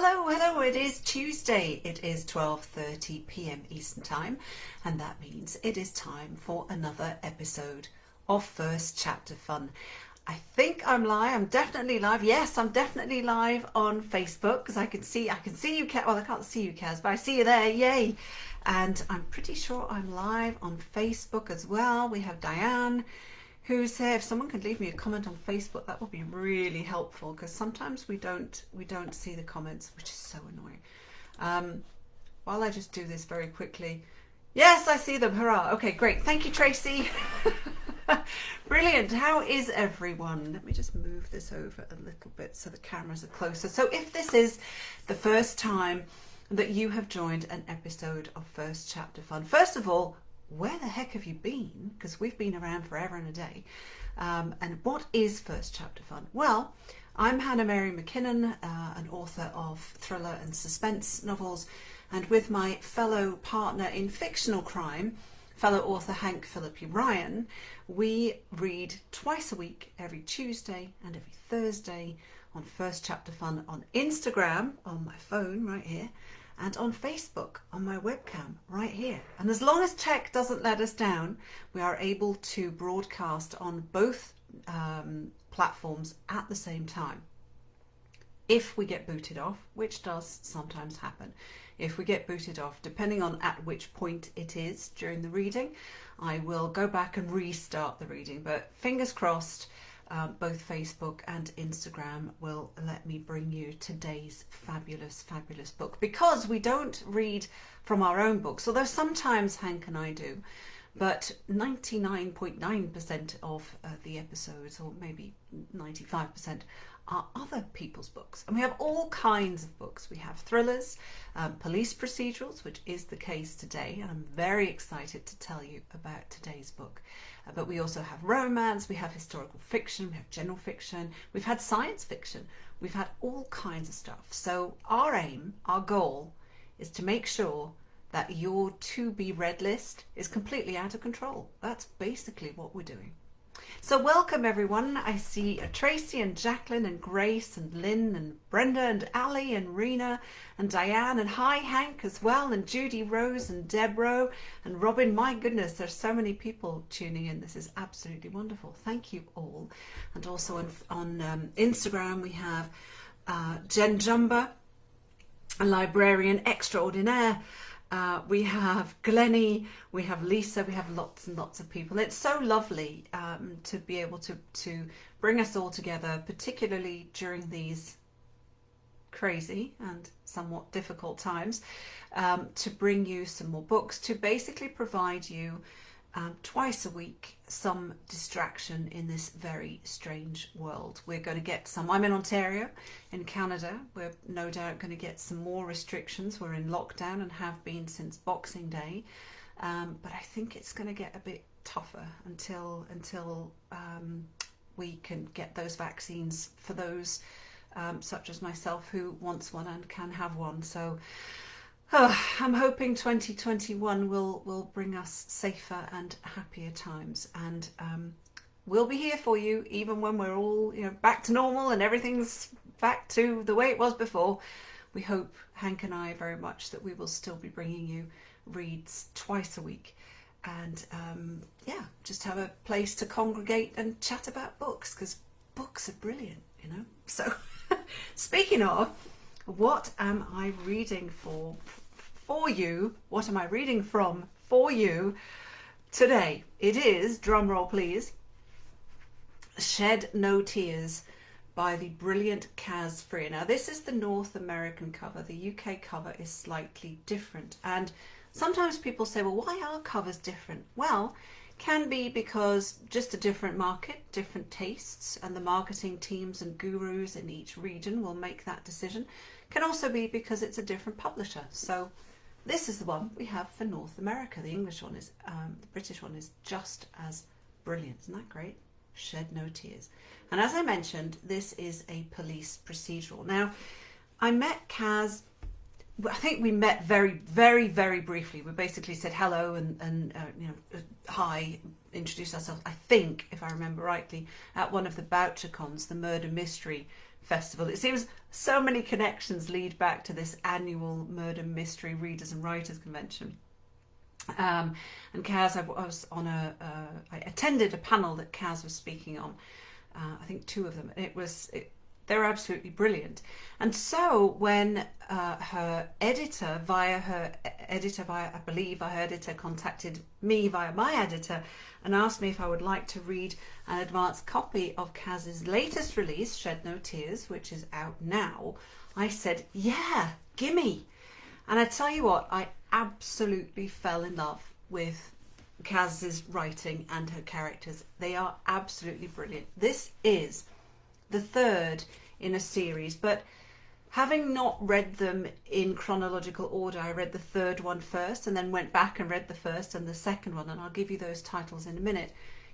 Hello, hello, it is Tuesday. It is 12:30 p.m. Eastern Time, and that means it is time for another episode of First Chapter Fun. I think I'm live. I'm definitely live. Yes, I'm definitely live on Facebook because I can see you, Caz. Well, I can't see you, Caz, but I see you there. Yay! And I'm pretty sure I'm live on Facebook as well. We have Diane, who's here. If someone could leave me a comment on Facebook, that would be really helpful because sometimes we don't see the comments, which is so annoying. While I just do this very quickly. Yes, I see them. Hurrah. Okay, great. Thank you, Tracy. Brilliant. How is everyone? Let me just move this over a little bit so the cameras are closer. So if this is the first time that you have joined an episode of First Chapter Fun, first of all, where the heck have you been? Because we've been around forever and a day. And what is First Chapter Fun? Well, I'm Hannah Mary McKinnon, an author of thriller and suspense novels, and with my fellow partner in fictional crime, fellow author Hank Philippi Ryan, we read twice a week, every Tuesday and every Thursday on First Chapter Fun on Instagram, on my phone right here, and on Facebook on my webcam right here. And as long as tech doesn't let us down, we are able to broadcast on both platforms at the same time. If we get booted off, which does sometimes happen, if we get booted off, depending on at which point it is during the reading, I will go back and restart the reading. But fingers crossed, both Facebook and Instagram will let me bring you today's fabulous book, because we don't read from our own books, although sometimes Hank and I do, but 99.9% of the episodes, or maybe 95%, are other people's books. And we have all kinds of books. We have thrillers, police procedurals, which is the case today, and I'm very excited to tell you about today's book. But we also have romance, we have historical fiction, we have general fiction, we've had science fiction, we've had all kinds of stuff. So our aim, our goal, is to make sure that your to be read list is completely out of control. That's basically what we're doing. So welcome everyone. I see Tracy and Jacqueline and Grace and Lynn and Brenda and Ali and Rena and Diane, and hi Hank as well, and Judy Rose and Deborah and Robin. My goodness, there's so many people tuning in. This is absolutely wonderful. Thank you all. And also on Instagram we have Jen Jumba, a librarian extraordinaire. We have Glennie, we have Lisa, we have lots and lots of people. It's so lovely to be able to bring us all together, particularly during these crazy and somewhat difficult times, to bring you some more books, to basically provide you twice a week some distraction in this very strange world. We're going to get some. I'm in Ontario in Canada. We're no doubt going to get some more restrictions. We're in lockdown and have been since Boxing Day, but I think it's going to get a bit tougher until we can get those vaccines for those such as myself who wants one and can have one. So I'm hoping 2021 will bring us safer and happier times, and we'll be here for you even when we're all back to normal and everything's back to the way it was before. We hope, Hank and I, very much that we will still be bringing you reads twice a week, and just have a place to congregate and chat about books, because books are brilliant, So speaking of, what am I reading for you? What am I reading from for you today? It is, drum roll please, Shed No Tears by the brilliant Caz Frear. Now this is the North American cover. The UK cover is slightly different, and sometimes people say, well, why are covers different? Well, can be because just a different market, different tastes, and the marketing teams and gurus in each region will make that decision. Can also be because it's a different publisher. So this is the one we have for North America. The English one is, the British one is just as brilliant. Isn't that great? Shed No Tears. And as I mentioned, this is a police procedural. Now, I met Caz I think we met very, very, very briefly. We basically said hello and hi, introduced ourselves. I think, if I remember rightly, at one of the Bouchercons, the Murder Mystery Festival. It seems so many connections lead back to this annual Murder Mystery Readers and Writers Convention. And Caz, I attended a panel that Caz was speaking on. I think 2 of them. They were absolutely brilliant. And so when her editor, I believe her editor contacted me via my editor and asked me if I would like to read an advanced copy of Caz's latest release, Shed No Tears, which is out now, I said, yeah, gimme. And I tell you what, I absolutely fell in love with Caz's writing and her characters. They are absolutely brilliant. This is the 3rd in a series, but having not read them in chronological order, I read the 3rd one first and then went back and read the 1st and the 2nd one, and I'll give you those titles in a minute.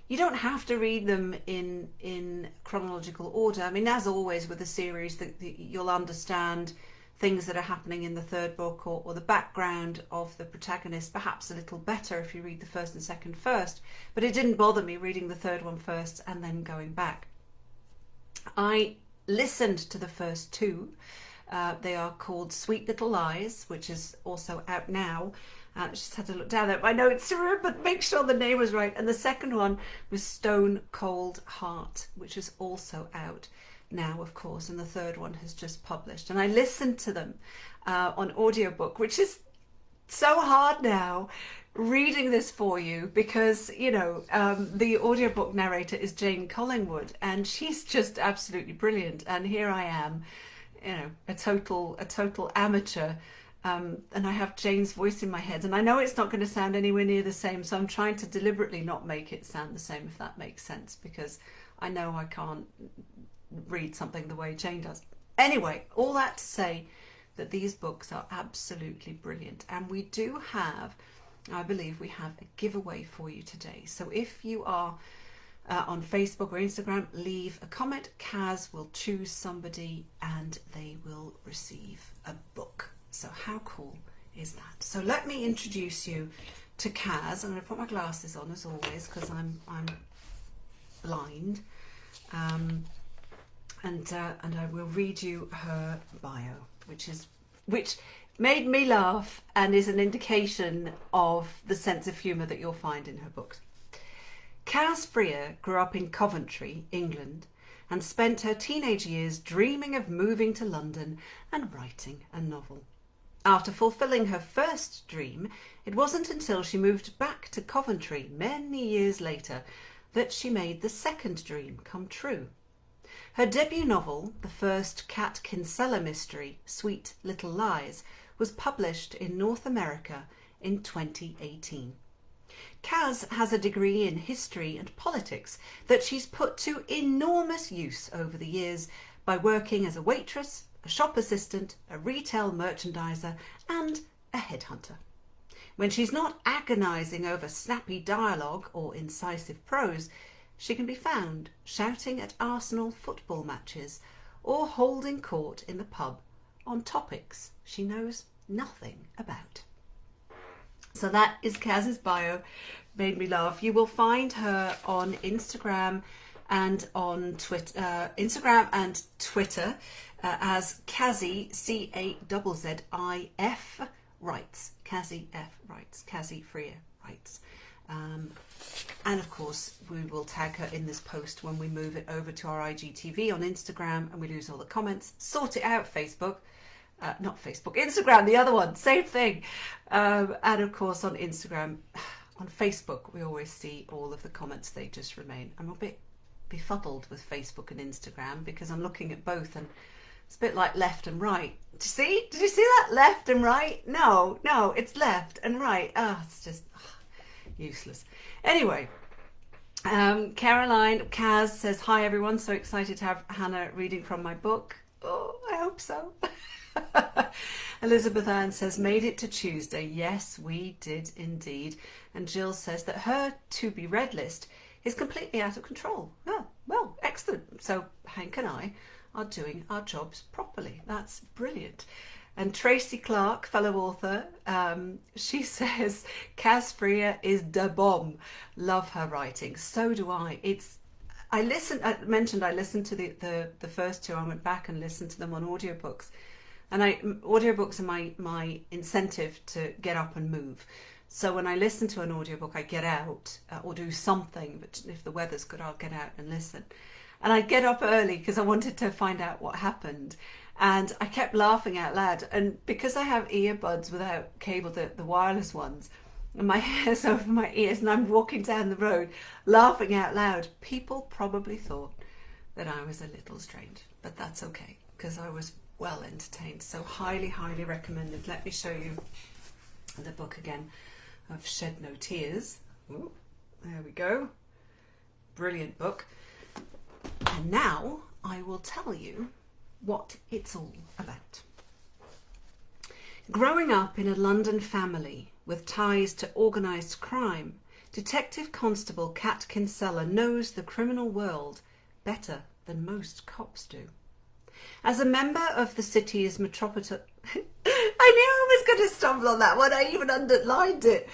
You don't have to read them in chronological order. I mean, as always with a series, you'll understand things that are happening in the 3rd book or the background of the protagonist perhaps a little better if you read the 1st and 2nd first, but it didn't bother me reading the 3rd one first and then going back. I listened to the first 2. They are called Sweet Little Lies, which is also out now. I just had to look down at my notes to remember, make sure the name was right. And the 2nd one was Stone Cold Heart, which is also out now, of course. And the 3rd one has just published. And I listened to them on audiobook, which is so hard now, reading this for you, because the audiobook narrator is Jane Collingwood and she's just absolutely brilliant, and here I am, a total amateur, and I have Jane's voice in my head, and I know it's not going to sound anywhere near the same, so I'm trying to deliberately not make it sound the same, if that makes sense, because I know I can't read something the way Jane does. Anyway, all that to say that these books are absolutely brilliant, and we do have, I believe we have a giveaway for you today. So if you are on Facebook or Instagram, leave a comment. Caz will choose somebody and they will receive a book. So how cool is that? So let me introduce you to Caz. I'm going to put my glasses on as always because I'm blind, and I will read you her bio, which made me laugh and is an indication of the sense of humour that you'll find in her books. Caz Frear grew up in Coventry, England, and spent her teenage years dreaming of moving to London and writing a novel. After fulfilling her first dream, it wasn't until she moved back to Coventry many years later that she made the second dream come true. Her debut novel, the first Cat Kinsella mystery, Sweet Little Lies, was published in North America in 2018. Caz has a degree in history and politics that she's put to enormous use over the years by working as a waitress, a shop assistant, a retail merchandiser, and a headhunter. When she's not agonising over snappy dialogue or incisive prose, she can be found shouting at Arsenal football matches or holding court in the pub on topics she knows nothing about. So that is Caz's bio. Made me laugh. You will find her on Instagram and on Twitter, as Cazzy, Cazzif writes. Cazzy F writes. Caz Frear writes. And of course, we will tag her in this post when we move it over to our IGTV on Instagram and we lose all the comments. Sort it out, Facebook. Not Facebook, Instagram, the other one, same thing. And of course on Instagram, on Facebook, we always see all of the comments, they just remain. I'm a bit befuddled with Facebook and Instagram because I'm looking at both and it's a bit like left and right. Did you see that? Left and right? No, it's left and right. It's just useless. Anyway, Caroline Caz says, hi everyone, so excited to have Hannah reading from my book. Oh, I hope so. Elizabeth Ann says, made it to Tuesday. Yes, we did indeed. And Jill says that her to be read list is completely out of control. Oh, well, excellent. So Hank and I are doing our jobs properly. That's brilliant. And Tracy Clark, fellow author, she says Caz Frear is da bomb. Love her writing. So do I. I mentioned I listened to the first two. I went back and listened to them on audiobooks. And audiobooks are my incentive to get up and move. So when I listen to an audiobook, I get out or do something. But if the weather's good, I'll get out and listen. And I get up early because I wanted to find out what happened. And I kept laughing out loud. And because I have earbuds without cable, the wireless ones, and my hair's over my ears and I'm walking down the road laughing out loud, people probably thought that I was a little strange. But that's okay because I was well entertained. So highly, highly recommended. Let me show you the book again of Shed No Tears. Ooh, there we go. Brilliant book. And now I will tell you what it's all about. Growing up in a London family with ties to organised crime, Detective Constable Cat Kinsella knows the criminal world better than most cops do. As a member of the city's Metropolitan... I knew I was going to stumble on that one. I even underlined it.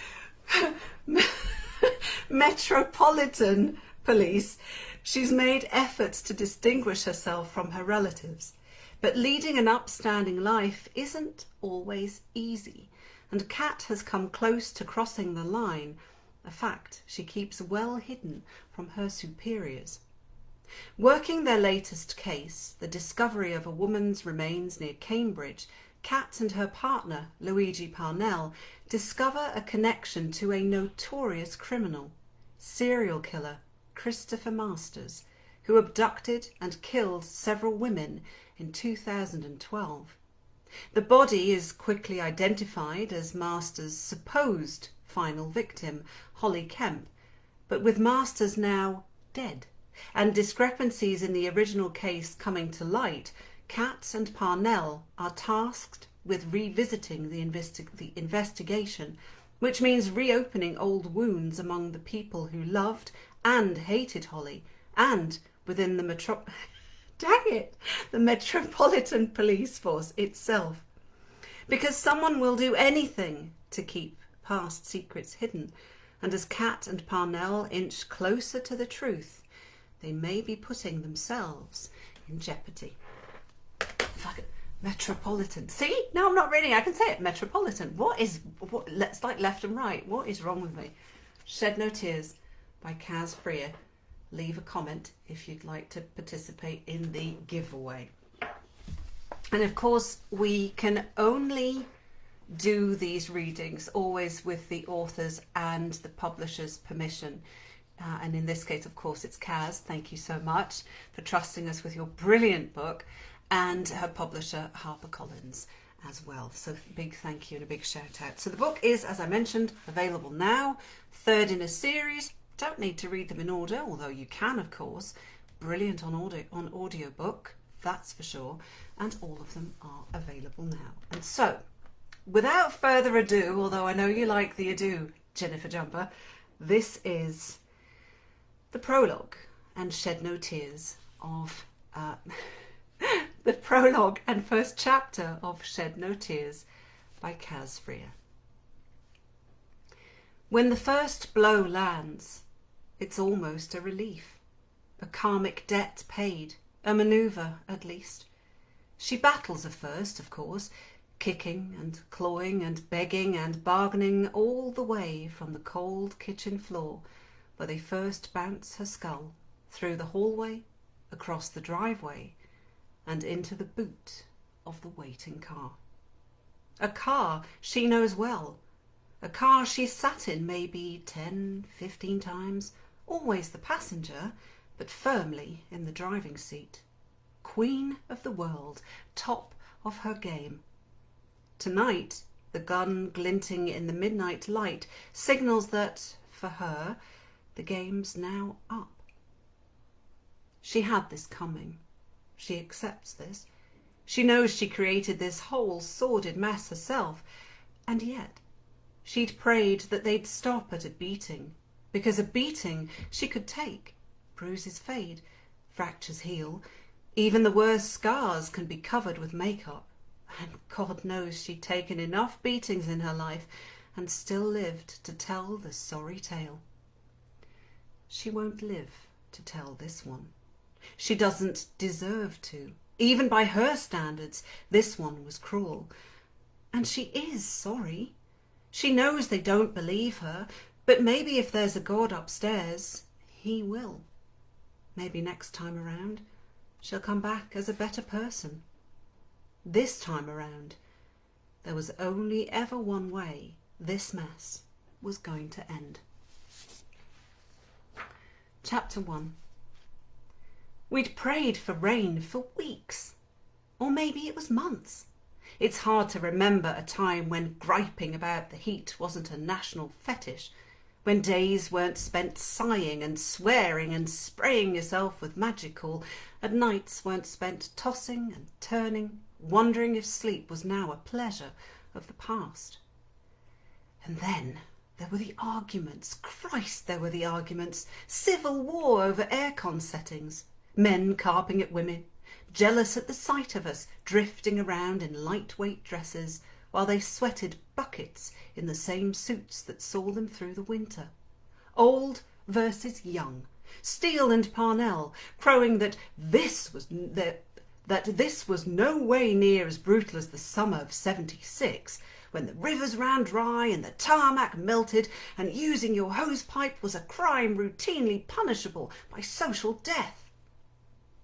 Metropolitan Police, she's made efforts to distinguish herself from her relatives. But leading an upstanding life isn't always easy, and Cat has come close to crossing the line, a fact she keeps well hidden from her superiors. Working their latest case, the discovery of a woman's remains near Cambridge, Cat and her partner, Luigi Parnell, discover a connection to a notorious criminal, serial killer Christopher Masters, who abducted and killed several women in 2012. The body is quickly identified as Masters' supposed final victim, Holly Kemp, but with Masters now dead and discrepancies in the original case coming to light, Cat and Parnell are tasked with revisiting the investigation, which means reopening old wounds among the people who loved and hated Holly, and within the Metropolitan Police Force itself. Because someone will do anything to keep past secrets hidden, and as Cat and Parnell inch closer to the truth, they may be putting themselves in jeopardy. Metropolitan. See? No, I'm not reading. I can say it. Metropolitan. Let's like left and right. What is wrong with me? Shed No Tears by Caz Frear. Leave a comment if you'd like to participate in the giveaway. And of course, we can only do these readings always with the author's and the publisher's permission. And in this case, of course, it's Caz. Thank you so much for trusting us with your brilliant book, and her publisher, HarperCollins, as well. So big thank you and a big shout out. So the book is, as I mentioned, available now, third in a series. Don't need to read them in order, although you can, of course. Brilliant on audiobook, that's for sure. And all of them are available now. And so, without further ado, although I know you like the ado, Jennifer Jumper, this is the prologue and Shed No Tears of... the prologue and first chapter of Shed No Tears by Caz Frear. When the first blow lands, it's almost a relief. A karmic debt paid, a manoeuvre at least. She battles at first, of course, kicking and clawing and begging and bargaining all the way from the cold kitchen floor where they first bounce her skull, through the hallway, across the driveway, and into the boot of the waiting car. A car she knows well. A car she's sat in maybe 10, 15 times, always the passenger, but firmly in the driving seat. Queen of the world, top of her game. Tonight, the gun glinting in the midnight light signals that, for her, the game's now up. She had this coming. She accepts this. She knows she created this whole sordid mess herself, and yet she'd prayed that they'd stop at a beating, because a beating she could take. Bruises fade, fractures heal, even the worst scars can be covered with makeup. And God knows she'd taken enough beatings in her life and still lived to tell the sorry tale. She won't live to tell this one. She doesn't deserve to. Even by her standards, this one was cruel. And she is sorry. She knows they don't believe her, but maybe if there's a God upstairs, he will. Maybe next time around, she'll come back as a better person. This time around, there was only ever one way this mess was going to end. Chapter 1. We'd prayed for rain for weeks, or maybe it was months. It's hard to remember a time when griping about the heat wasn't a national fetish, when days weren't spent sighing and swearing and spraying yourself with magical, and nights weren't spent tossing and turning, wondering if sleep was now a pleasure of the past. And then there were the arguments. Christ, there were the arguments. Civil war over aircon settings. Men carping at women, jealous at the sight of us drifting around in lightweight dresses while they sweated buckets in the same suits that saw them through the winter. Old versus young. Steele and Parnell crowing that this was no way near as brutal as the summer of '76, when the rivers ran dry and the tarmac melted, and using your hosepipe was a crime routinely punishable by social death.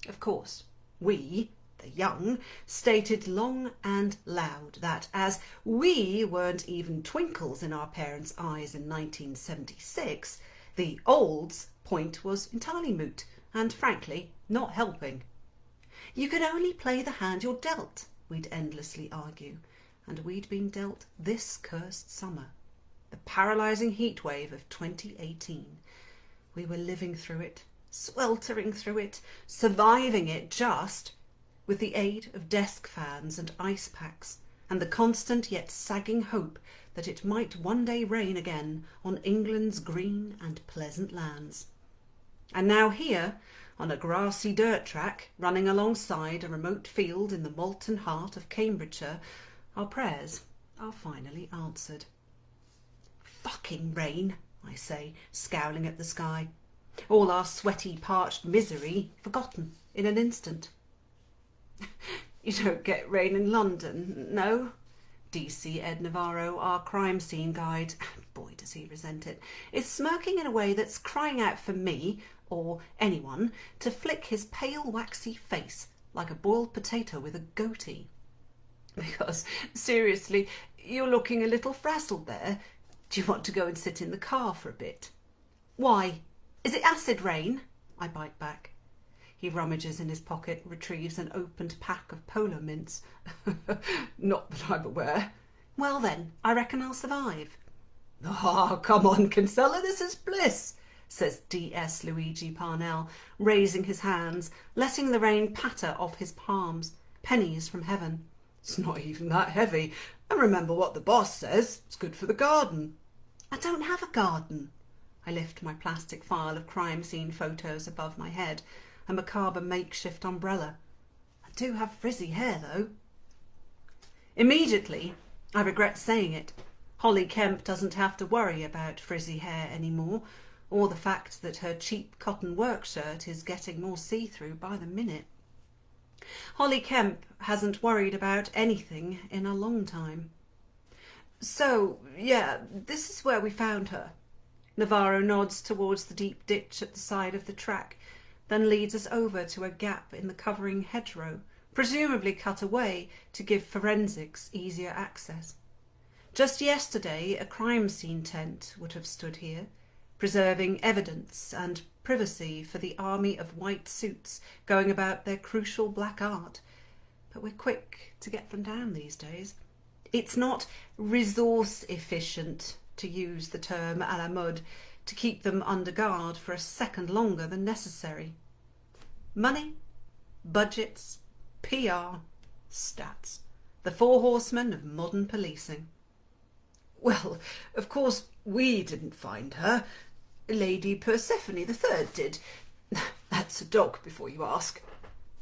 Of course, we, the young, stated long and loud that as we weren't even twinkles in our parents' eyes in 1976, the olds' point was entirely moot and, frankly, not helping. You can only play the hand you're dealt, we'd endlessly argue, and we'd been dealt this cursed summer, the paralysing heatwave of 2018. We were living through it, sweltering through it, surviving it just with the aid of desk fans and ice packs, and the constant yet sagging hope that it might one day rain again on England's green and pleasant lands. And now here, on a grassy dirt track running alongside a remote field in the molten heart of Cambridgeshire, our prayers are finally answered. Fucking rain, I say, scowling at the sky. All our sweaty, parched misery forgotten in an instant. You don't get rain in London, no? DC Ed Navarro, our crime scene guide, boy does he resent it, is smirking in a way that's crying out for me, or anyone, to flick his pale waxy face like a boiled potato with a goatee. Because, seriously, you're looking a little frazzled there. Do you want to go and sit in the car for a bit? Why? Is it acid rain? I bite back. He rummages in his pocket, retrieves an opened pack of polo mints. Not that I'm aware. Well then, I reckon I'll survive. Ah, come on, Kinsella, this is bliss, says D.S. Luigi Parnell, raising his hands, letting the rain patter off his palms, pennies from heaven. It's not even that heavy. And remember what the boss says, it's good for the garden. I don't have a garden. I lift my plastic file of crime scene photos above my head, a macabre makeshift umbrella. I do have frizzy hair, though. Immediately, I regret saying it. Holly Kemp doesn't have to worry about frizzy hair anymore, or the fact that her cheap cotton work shirt is getting more see-through by the minute. Holly Kemp hasn't worried about anything in a long time. So, yeah, this is where we found her. Navarro nods towards the deep ditch at the side of the track, then leads us over to a gap in the covering hedgerow, presumably cut away to give forensics easier access. Just yesterday, a crime scene tent would have stood here, preserving evidence and privacy for the army of white suits going about their crucial black art. But we're quick to get them down these days. It's not resource efficient, to use the term à la mode, to keep them under guard for a second longer than necessary. Money, budgets, PR, stats. The four horsemen of modern policing. Well, of course, we didn't find her. Lady Persephone III did. That's a dog, before you ask.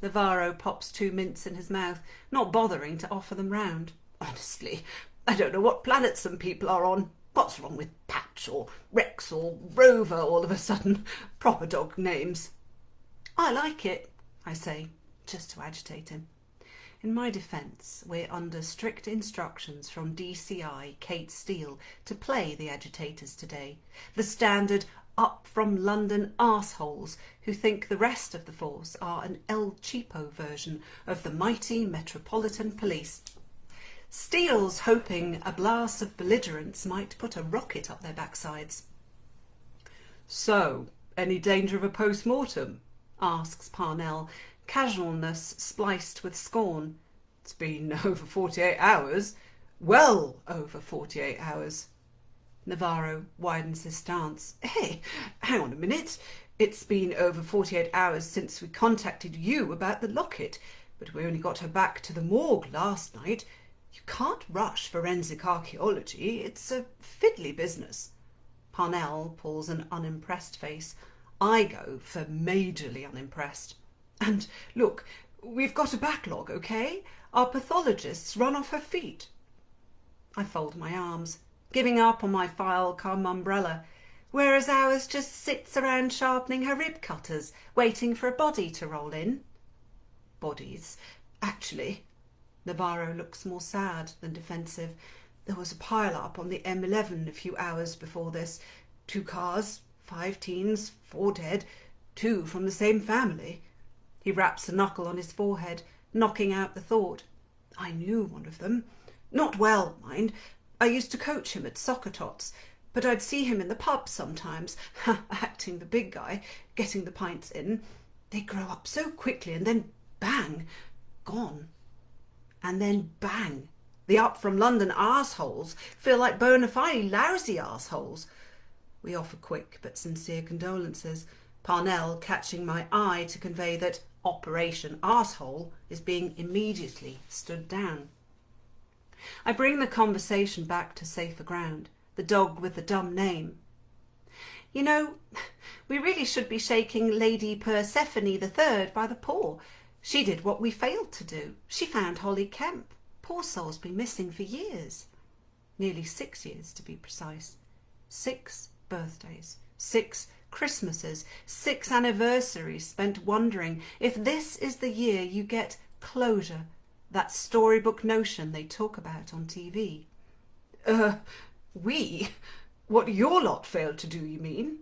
Navarro pops 2 mints in his mouth, not bothering to offer them round. Honestly, I don't know what planet some people are on. What's wrong with Patch or Rex or Rover all of a sudden? Proper dog names. I like it, I say, just to agitate him. In my defence, we're under strict instructions from DCI Kate Steele to play the agitators today. The standard up from London arseholes who think the rest of the force are an El Cheapo version of the mighty Metropolitan Police. Steele's hoping a blast of belligerence might put a rocket up their backsides. So, any danger of a post-mortem? Asks Parnell, casualness spliced with scorn. It's been over 48 hours. Well over 48 hours. Navarro widens his stance. Hey, hang on a minute. It's been over 48 hours since we contacted you about the locket, but we only got her back to the morgue last night. You can't rush forensic archaeology. It's a fiddly business. Parnell pulls an unimpressed face. I go for majorly unimpressed. And look, we've got a backlog, okay? Our pathologist's run off her feet. I fold my arms, giving up on my file come umbrella, whereas ours just sits around sharpening her rib cutters, waiting for a body to roll in. Bodies, actually. Navarro looks more sad than defensive. There was a pile-up on the M11 a few hours before this. 2 cars, 5 teens, 4 dead, 2 from the same family. He raps a knuckle on his forehead, knocking out the thought. I knew one of them. Not well, mind. I used to coach him at soccer tots, but I'd see him in the pub sometimes, acting the big guy, getting the pints in. They grow up so quickly and then bang, gone. And then bang, the up from London arseholes feel like bona fide lousy arseholes. We offer quick but sincere condolences, Parnell catching my eye to convey that Operation Arsehole is being immediately stood down. I bring the conversation back to safer ground, the dog with the dumb name. You know, we really should be shaking Lady Persephone III by the paw. She did what we failed to do. She found Holly Kemp. Poor soul's been missing for years. Nearly 6 years, to be precise. 6 birthdays, 6 Christmases, 6 anniversaries spent wondering if this is the year you get closure, that storybook notion they talk about on TV. We? What your lot failed to do, you mean?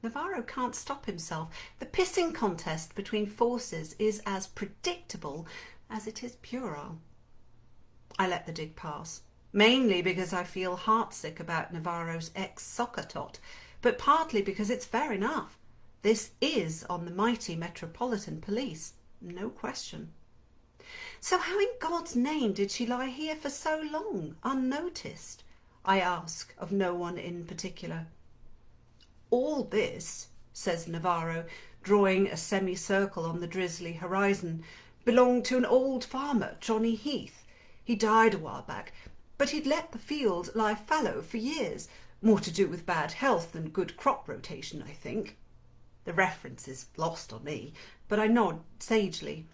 Navarro can't stop himself. The pissing contest between forces is as predictable as it is puerile. I let the dig pass, mainly because I feel heartsick about Navarro's ex-soccer tot, but partly because it's fair enough. This is on the mighty Metropolitan Police, no question. So how in God's name did she lie here for so long, unnoticed? I ask of no one in particular. All this, says Navarro, drawing a semicircle on the drizzly horizon, belonged to an old farmer, Johnny Heath. He died a while back, but he'd let the field lie fallow for years, more to do with bad health than good crop rotation, I think. The reference is lost on me, but I nod sagely.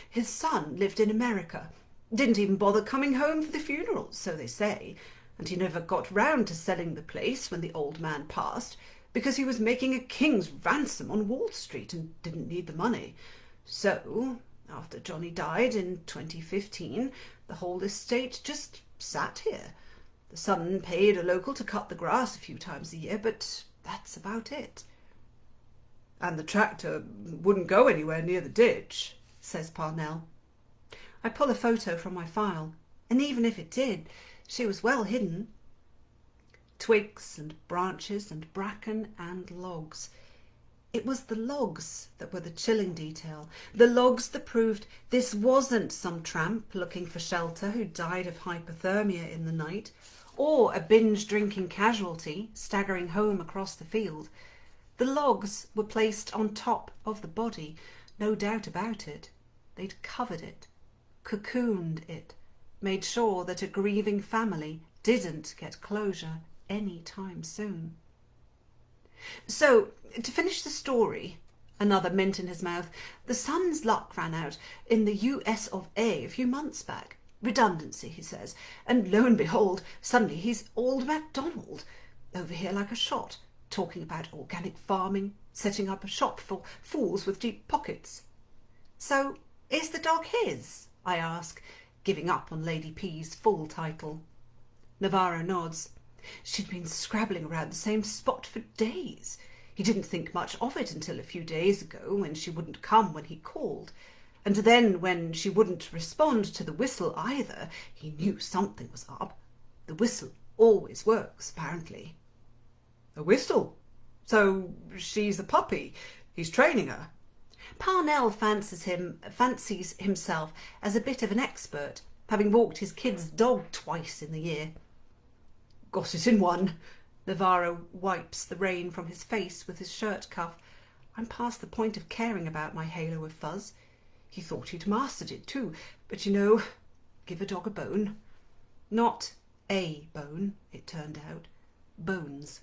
His son lived in America, didn't even bother coming home for the funeral, so they say, and he never got round to selling the place when the old man passed, because he was making a king's ransom on Wall Street and didn't need the money. So, after Johnny died in 2015, the whole estate just sat here. The son paid a local to cut the grass a few times a year, but that's about it. And the tractor wouldn't go anywhere near the ditch, says Parnell. I pull a photo from my file, and even if it did, she was well hidden. Twigs and branches and bracken and logs. It was the logs that were the chilling detail, the logs that proved this wasn't some tramp looking for shelter who died of hypothermia in the night, or a binge-drinking casualty staggering home across the field. The logs were placed on top of the body, no doubt about it. They'd covered it, cocooned it, made sure that a grieving family didn't get closure any time soon. So, to finish the story, another mint in his mouth. The son's luck ran out in the US of A few months back. Redundancy, he says. And lo and behold, suddenly he's old MacDonald, over here like a shot, talking about organic farming, setting up a shop for fools with deep pockets. So, is the dog his? I ask, giving up on Lady P's full title. Navarro nods. She'd been scrabbling around the same spot for days. He didn't think much of it until a few days ago, when she wouldn't come when he called. And then when she wouldn't respond to the whistle either, he knew something was up. The whistle always works, apparently. A whistle? So she's a puppy. He's training her. Parnell fancies himself as a bit of an expert, having walked his kid's dog twice in the year. Got it in one. Navarro wipes the rain from his face with his shirt cuff. I'm past the point of caring about my halo of fuzz. He thought he'd mastered it too, but give a dog a bone. Not a bone, it turned out. Bones.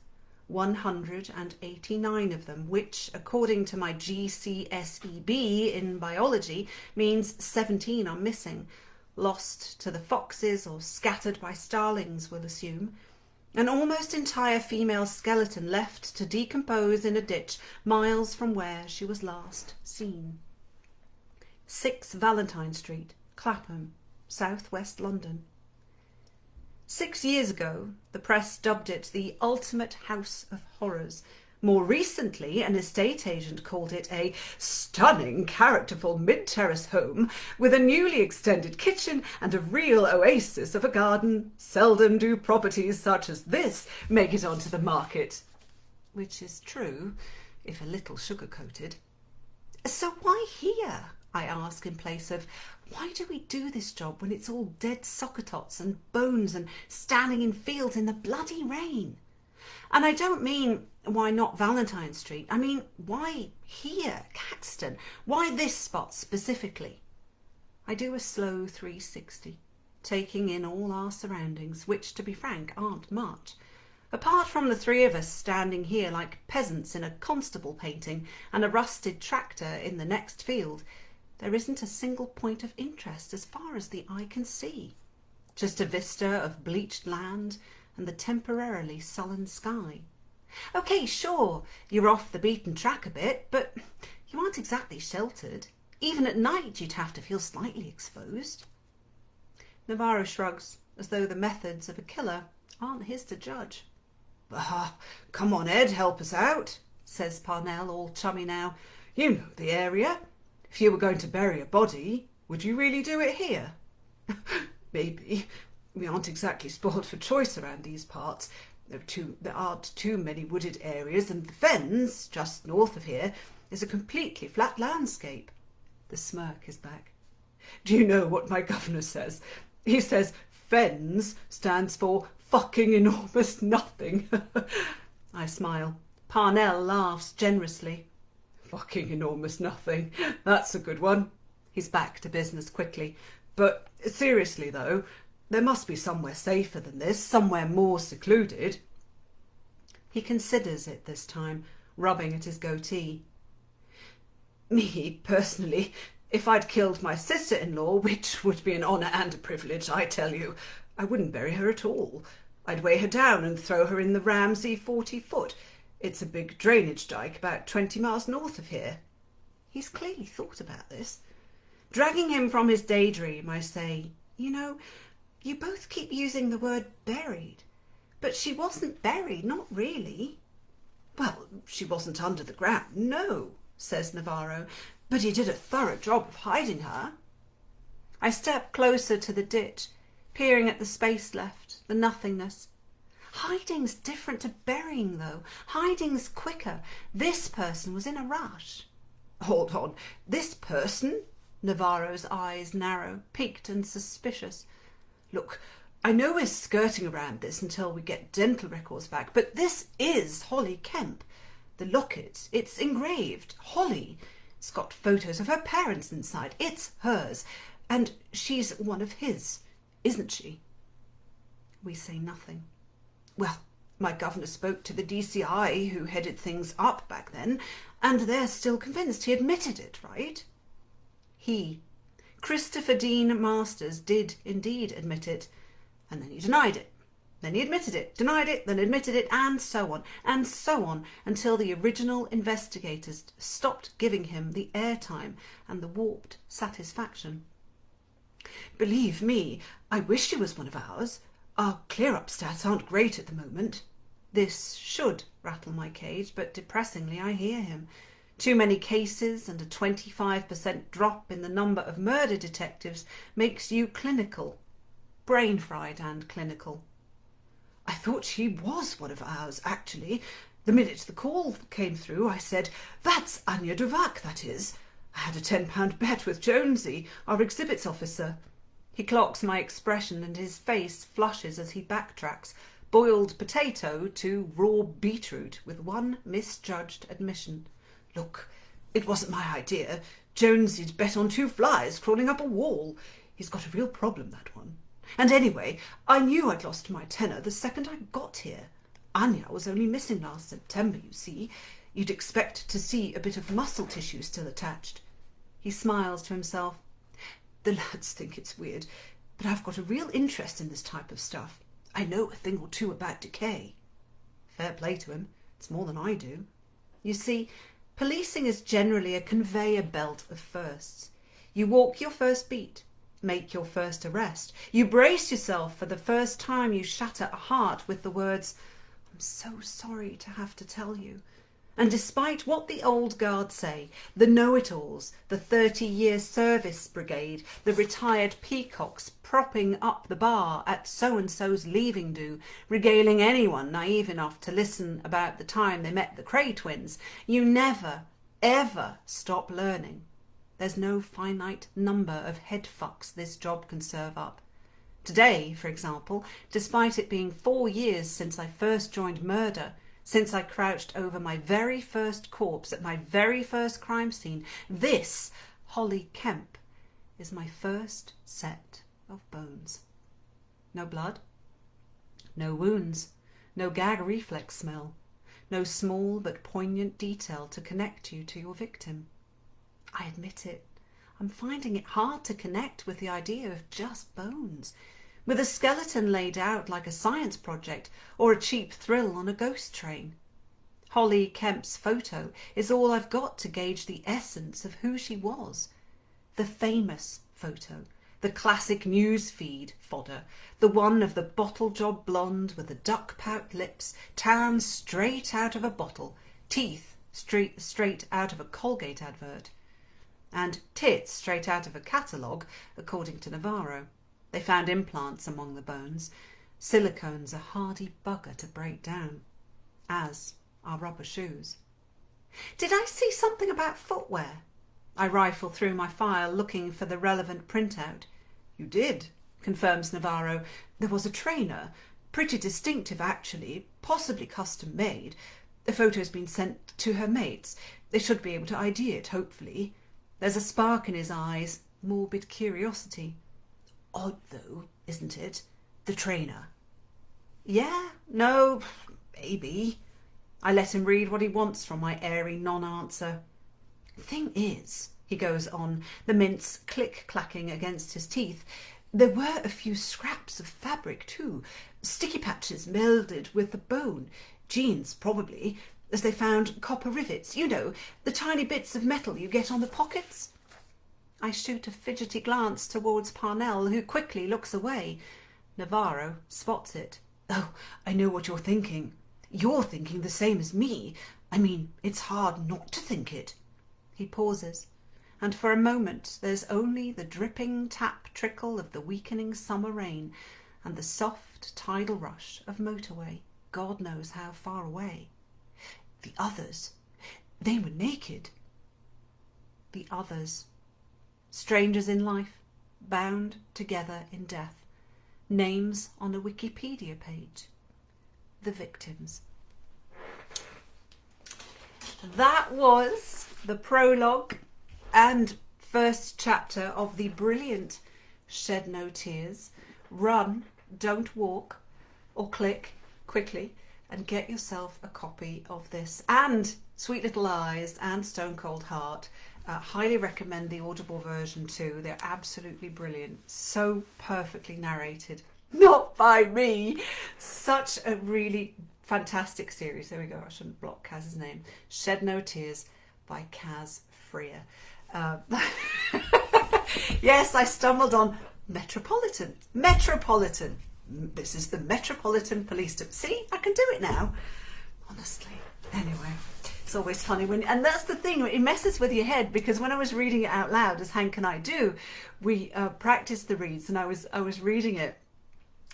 189 of them, which, according to my GCSEB in biology, means 17 are missing. Lost to the foxes or scattered by starlings, we'll assume. An almost entire female skeleton left to decompose in a ditch miles from where she was last seen. 6 Valentine Street, Clapham, south-west London. 6 years ago, the press dubbed it the ultimate house of horrors. More recently, an estate agent called it a stunning, characterful mid-terrace home with a newly extended kitchen and a real oasis of a garden. Seldom do properties such as this make it onto the market. Which is true, if a little sugar-coated. So why here? I ask in place of, why do we do this job when it's all dead soccer tots and bones and standing in fields in the bloody rain? And I don't mean, why not Valentine Street? I mean, why here, Caxton? Why this spot specifically? I do a slow 360, taking in all our surroundings, which, to be frank, aren't much. Apart from the 3 of us standing here like peasants in a Constable painting and a rusted tractor in the next field, there isn't a single point of interest as far as the eye can see. Just a vista of bleached land and the temporarily sullen sky. OK, sure, you're off the beaten track a bit, but you aren't exactly sheltered. Even at night you'd have to feel slightly exposed. Navarro shrugs, as though the methods of a killer aren't his to judge. Come on, Ed, help us out, says Parnell, all chummy now. You know the area. If you were going to bury a body, would you really do it here? Maybe. We aren't exactly spoiled for choice around these parts. There aren't too many wooded areas, and the fens, just north of here, is a completely flat landscape. The smirk is back. Do you know what my governor says? He says fens stands for fucking enormous nothing. I smile. Parnell laughs generously. Fucking enormous nothing. That's a good one. He's back to business quickly. But seriously, though, there must be somewhere safer than this, somewhere more secluded. He considers it this time, rubbing at his goatee. Me, personally, if I'd killed my sister-in-law, which would be an honour and a privilege, I tell you, I wouldn't bury her at all. I'd weigh her down and throw her in the Ramsey 40-foot. It's a big drainage dike about 20 miles north of here. He's clearly thought about this. Dragging him from his daydream, I say, you both keep using the word buried. But she wasn't buried, not really. Well, she wasn't under the ground, no, says Navarro, but he did a thorough job of hiding her. I step closer to the ditch, peering at the space left, the nothingness. Hiding's different to burying, though. Hiding's quicker. This person was in a rush. Hold on. This person? Navarro's eyes narrow, piqued and suspicious. Look, I know we're skirting around this until we get dental records back, but this is Holly Kemp. The locket, it's engraved. Holly. It's got photos of her parents inside. It's hers. And she's one of his, isn't she? We say nothing. Well, My governor spoke to the DCI, who headed things up back then, and they're still convinced he admitted it, right? He, Christopher Dean Masters, did indeed admit it, and then he denied it. Then he admitted it, denied it, then admitted it, and so on, until the original investigators stopped giving him the airtime and the warped satisfaction. Believe me, I wish he was one of ours. Our clear-up stats aren't great at the moment. This should rattle my cage, but depressingly I hear him. Too many cases and a 25% drop in the number of murder detectives makes you clinical. Brain-fried and clinical. I thought she was one of ours, actually. The minute the call came through, I said, "That's Anya Duvac, that is." I had a £10 bet with Jonesy, our exhibits officer. He clocks my expression and his face flushes as he backtracks, boiled potato to raw beetroot, with one misjudged admission. "Look, it wasn't my idea. Jonesy'd bet on 2 flies crawling up a wall. He's got a real problem, that one. And anyway, I knew I'd lost my tenor the second I got here. Anya was only missing last September, you see. You'd expect to see a bit of muscle tissue still attached." He smiles to himself. "The lads think it's weird, but I've got a real interest in this type of stuff. I know a thing or two about decay." Fair play to him. It's more than I do. You see, policing is generally a conveyor belt of firsts. You walk your first beat, make your first arrest. You brace yourself for the first time you shatter a heart with the words, "I'm so sorry to have to tell you." And despite what the old guard say, the know-it-alls, the 30-year service brigade, the retired peacocks propping up the bar at so-and-so's leaving do, regaling anyone naive enough to listen about the time they met the Cray twins, you never, ever stop learning. There's no finite number of head fucks this job can serve up. Today, for example, despite it being 4 years since I first joined murder, since I crouched over my very first corpse at my very first crime scene, this, Holly Kemp, is my first set of bones. No blood, no wounds, no gag reflex smell, no small but poignant detail to connect you to your victim. I admit it, I'm finding it hard to connect with the idea of just bones, with a skeleton laid out like a science project or a cheap thrill on a ghost train. Holly Kemp's photo is all I've got to gauge the essence of who she was. The famous photo, the classic news feed fodder, the one of the bottle job blonde with the duck pout lips, tan straight out of a bottle, teeth straight out of a Colgate advert, and tits straight out of a catalogue, according to Navarro. They found implants among the bones. Silicone's a hardy bugger to break down, as are rubber shoes. Did I see something about footwear? I rifle through my file looking for the relevant printout. You did, confirms Navarro. There was a trainer, pretty distinctive actually, possibly custom made. The photo's been sent to her mates. They should be able to ID it, hopefully. There's a spark in his eyes, morbid curiosity. Odd, though, isn't it? The trainer. Yeah, no, maybe. I let him read what he wants from my airy non-answer. Thing is, he goes on, the mints click-clacking against his teeth, there were a few scraps of fabric, too, sticky patches melded with the bone, jeans, probably, as they found copper rivets, you know, the tiny bits of metal you get on the pockets. I shoot a fidgety glance towards Parnell, who quickly looks away. Navarro spots it. Oh, I know what you're thinking. You're thinking the same as me. I mean, it's hard not to think it. He pauses, and for a moment there's only the dripping tap-trickle of the weakening summer rain and the soft tidal rush of motorway, God knows how far away. The others, they were naked. The others. Strangers in life, bound together in death. Names on a Wikipedia page. The victims. That was the prologue and first chapter of the brilliant Shed No Tears, Run, Don't Walk, or Click, Quickly, and get yourself a copy of this and Sweet Little Eyes and Stone Cold Heart. Highly recommend the Audible version too. They're absolutely brilliant. So perfectly narrated. Not by me. Such a really fantastic series. There we go. I shouldn't block Caz's name. Shed No Tears by Caz Frear. Yes, I stumbled on Metropolitan. Metropolitan. This is the Metropolitan Police. See, I can do it now. Honestly. Anyway, it's always funny when, and that's the thing, it messes with your head, because when I was reading it out loud, as Hank and I do, we practiced the reads, and I was reading it,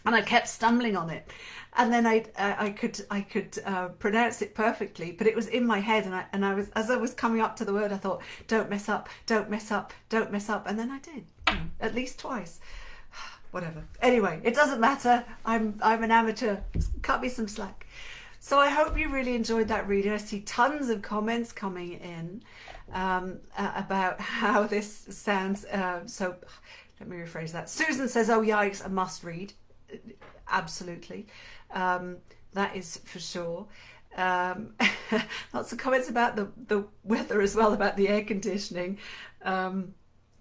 and I kept stumbling on it, and then I could pronounce it perfectly, but it was in my head, and I was, as I was coming up to the word, I thought, don't mess up, don't mess up, don't mess up, and then I did, at least twice. Whatever. Anyway, it doesn't matter. I'm an amateur. Cut me some slack. So I hope you really enjoyed that reading. I see tons of comments coming in about how this sounds. So let me rephrase that. Susan says, oh yikes, a must read. Absolutely. That is for sure. Lots of comments about the weather as well, about the air conditioning.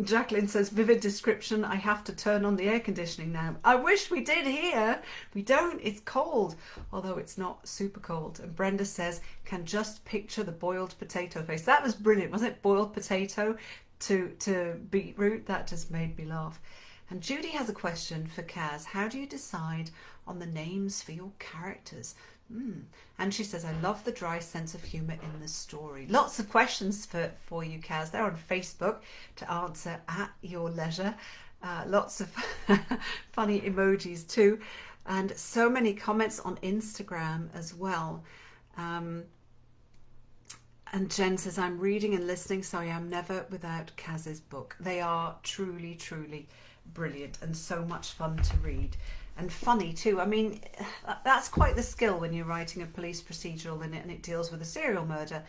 Jacqueline says, vivid description. I have to turn on the air conditioning now. I wish we did here. We don't. It's cold, although it's not super cold. And Brenda says, can just picture the boiled potato face. That was brilliant, wasn't it? Boiled potato to beetroot. That just made me laugh. And Judy has a question for Caz. How do you decide on the names for your characters? And she says, I love the dry sense of humour in the story. Lots of questions for you, Caz. They're on Facebook to answer at your leisure. Lots of funny emojis too. And so many comments on Instagram as well. And Jen says, I'm reading and listening, so I am never without Caz's book. They are truly, truly brilliant and so much fun to read. And funny too. I mean, that's quite the skill when you're writing a police procedural and it deals with a serial murder.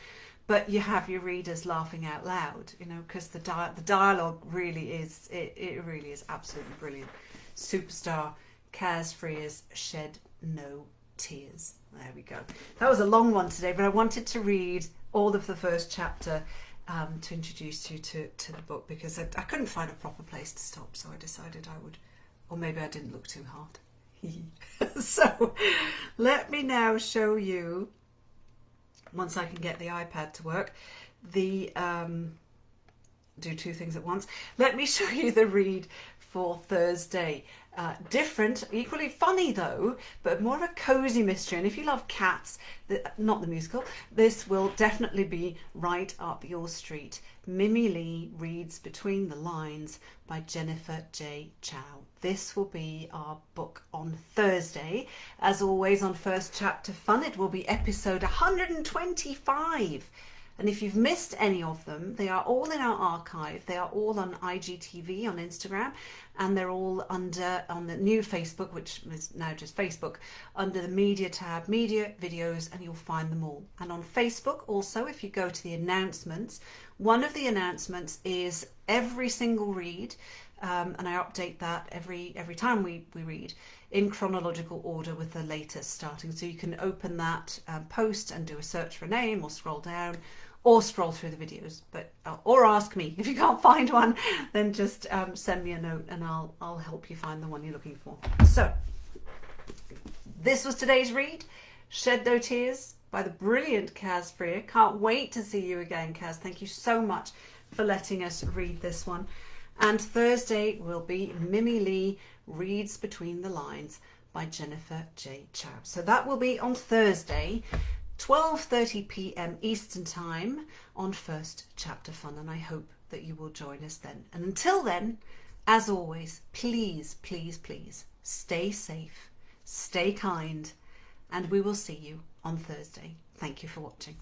But you have your readers laughing out loud, you know, because the dialogue really is, it really is absolutely brilliant. Superstar Caz Frear's Shed No Tears. There we go. That was a long one today, but I wanted to read all of the first chapter to introduce you to the book, because I couldn't find a proper place to stop, so I decided I would. Or maybe I didn't look too hard. So let me now show you, once I can get the iPad to work, the do two things at once. Let me show you the read for Thursday. Different, equally funny though, but more of a cozy mystery. And if you love Cats, not the musical, this will definitely be right up your street. Mimi Lee reads Between the Lines by Jennifer J. Chow. This will be our book on Thursday. As always, on First Chapter Fun, it will be episode 125. And if you've missed any of them, they are all in our archive. They are all on IGTV on Instagram, and they're all on the new Facebook, which is now just Facebook, under the media tab, media videos, and you'll find them all. And on Facebook also, if you go to the announcements, one of the announcements is every single read, and I update that every time we read in chronological order with the latest starting. So you can open that post and do a search for a name, or scroll down, or scroll through the videos, but or ask me. If you can't find one, then just send me a note and I'll help you find the one you're looking for. So this was today's read, Shed No Tears by the brilliant Caz Frear. Can't wait to see you again, Caz. Thank you so much for letting us read this one. And Thursday will be Mimi Lee reads Between the Lines by Jennifer J. Chow. So that will be on Thursday, 12:30 p.m. Eastern Time on First Chapter Fun, and I hope that you will join us then. And until then, as always, please, please, please stay safe, stay kind, and we will see you on Thursday. Thank you for watching.